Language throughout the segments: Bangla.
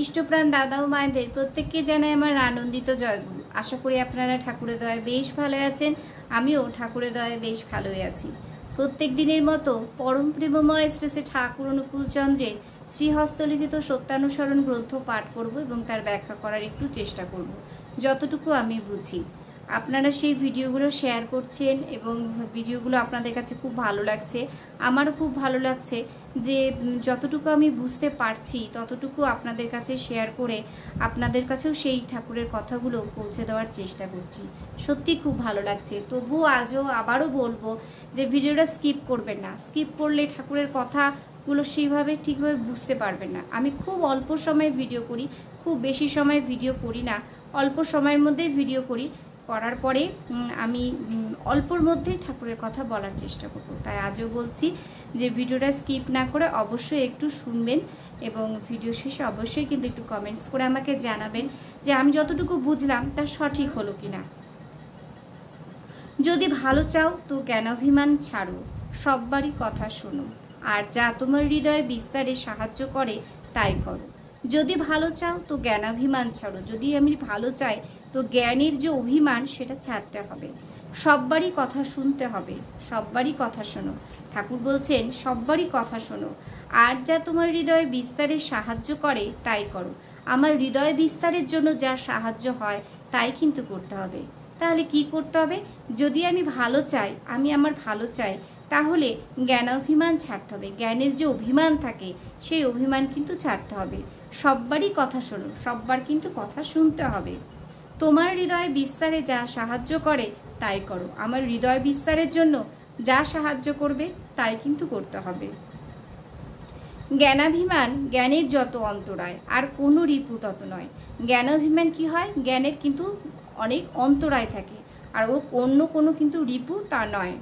ইষ্টপ্রাণ দাদা ও মায়েদের প্রত্যেককে জানাই আমার আনন্দিত জয়গুরু। আশা করি আপনারা ঠাকুরের দয়ায় বেশ ভালো আছেন। আমিও ঠাকুরের দয়ায় বেশ ভালোই আছি। প্রত্যেক দিনের মতো পরম প্রেমময় শ্রী ঠাকুর অনুকূল চন্দ্রের শ্রীহস্তলিখিত সত্যানুসরণ গ্রন্থ পাঠ করব এবং তার ব্যাখ্যা করার একটু চেষ্টা করব যতটুকু আমি বুঝি। আপনারা সেই ভিডিওগুলো শেয়ার করছেন এবং ভিডিওগুলো আপনাদের কাছে খুব ভালো লাগছে। আমারও খুব ভালো লাগছে যে যতটুকু আমি বুঝতে পারছি ততটুকু আপনাদের কাছে শেয়ার করে আপনাদের কাছেও সেই ঠাকুরের কথাগুলো পৌঁছে দেওয়ার চেষ্টা করছি। সত্যি খুব ভালো লাগছে। তবুও আবারও বলবো যে ভিডিওটা স্কিপ করবেন না। স্কিপ করলে ঠাকুরের কথাগুলো সেইভাবে ঠিকভাবে বুঝতে পারবেন না। আমি খুব অল্প সময়ে ভিডিও করি, খুব বেশি সময় ভিডিও করি না, অল্প সময়ের মধ্যেই ভিডিও করার পরে আমি অল্পর মধ্যেই ঠাকুরের কথা বলার চেষ্টা করব। তাই আজও বলছি যে ভিডিওটা স্কিপ না করে অবশ্যই একটু শুনবেন এবং ভিডিও শেষে অবশ্যই কিন্তু একটু কমেন্টস করে আমাকে জানাবেন যে আমি যতটুকু বুঝলাম তা সঠিক হলো কিনা। যদি ভালো চাও তো জ্ঞানাভিমান ছাড়ো, সববারই কথা শোনো, আর যা তোমার হৃদয়ে বিস্তারে সাহায্য করে তাই করো। যদি ভালো চাও তো জ্ঞানাভিমান ছাড়ো, যদি আমি ভালো চাই তো জ্ঞানের যে অভিমান সেটা ছাড়তে হবে। সববারই কথা শুনতে হবে, সববারই কথা শোনো। ঠাকুর বলছেন সববারই কথা শোনো, আর যা তোমার হৃদয়ে বিস্তারে সাহায্য করে তাই করো। আমার হৃদয় বিস্তারের জন্য যা সাহায্য হয় তাই কিন্তু করতে হবে। তাহলে কি করতে হবে? যদি আমি ভালো চাই, আমি আমার ভালো চাই, তাহলে জ্ঞানাভিমান ছাড়তে হবে। জ্ঞানের যে অভিমান থাকে সেই অভিমান কিন্তু ছাড়তে হবে। সববারই কথা শোনো, সববার কিন্তু কথা শুনতে হবে। তোমার হৃদয় বিস্তারে যা সাহায্য করে তাই করো। আমার হৃদয় বিস্তারের জন্য যা সাহায্য করবে তাই কিন্তু করতে হবে। জ্ঞানাভিমান জ্ঞানের যত অন্তরায়, আর কোনো রিপু তত নয়। জ্ঞানাভিমান কি হয়? জ্ঞানের কিন্তু অনেক অন্তরায় থাকে, আর ও অন্য কোনো কিন্তু রিপু তা নয়।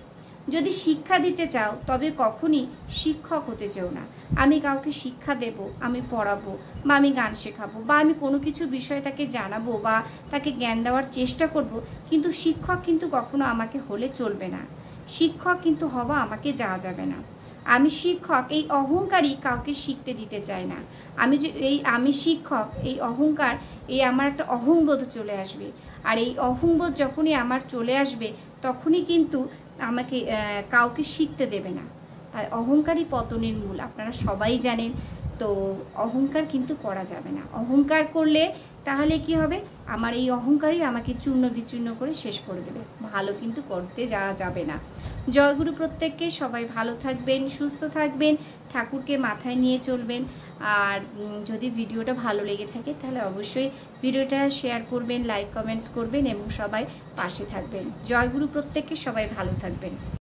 যদি শিক্ষা দিতে চাও তবে কখনই শিক্ষক হতে চেও না। আমি কাউকে শিক্ষা দেব, আমি পড়াবো বা আমি গান শেখাবো বা আমি কোনো কিছু বিষয়ে তাকে জানাবো বা তাকে জ্ঞান দেওয়ার চেষ্টা করব, কিন্তু শিক্ষক কিন্তু কখনো আমাকে হলে চলবে না। শিক্ষক কিন্তু হওয়া আমাকে যাওয়া যাবে না। আমি শিক্ষক এই অহংকারই কাউকে শিখতে দিতে চাই না। আমি শিক্ষক এই অহংকার, এই আমার একটা অহংবোধ চলে আসবে। আর এই অহংবোধ যখনই আমার চলে আসবে তখনই কিন্তু আমাকে কাউকে শিখতে দেবে না। তাই অহংকারই পতনের মূল, আপনারা সবাই জানেন। তো অহংকার কিন্তু করা যাবে না। অহংকার করলে তাহলে কি হবে? আমার এই অহংকারই আমাকে চূর্ণ বিচূর্ণ করে শেষ করে দেবে। ভালো কিন্তু করতে যাওয়া যাবে না। জয়গুরু প্রত্যেককে। সবাই ভালো থাকবেন, সুস্থ থাকবেন, ঠাকুরকে মাথায় নিয়ে চলবেন। আর যদি ভিডিওটা ভালো লেগে থাকে তাহলে অবশ্যই ভিডিওটা শেয়ার করবেন, লাইক কমেন্টস করবেন এবং সবাই পাশে থাকবেন। জয়গুরু প্রত্যেককে। সবাই ভালো থাকবেন।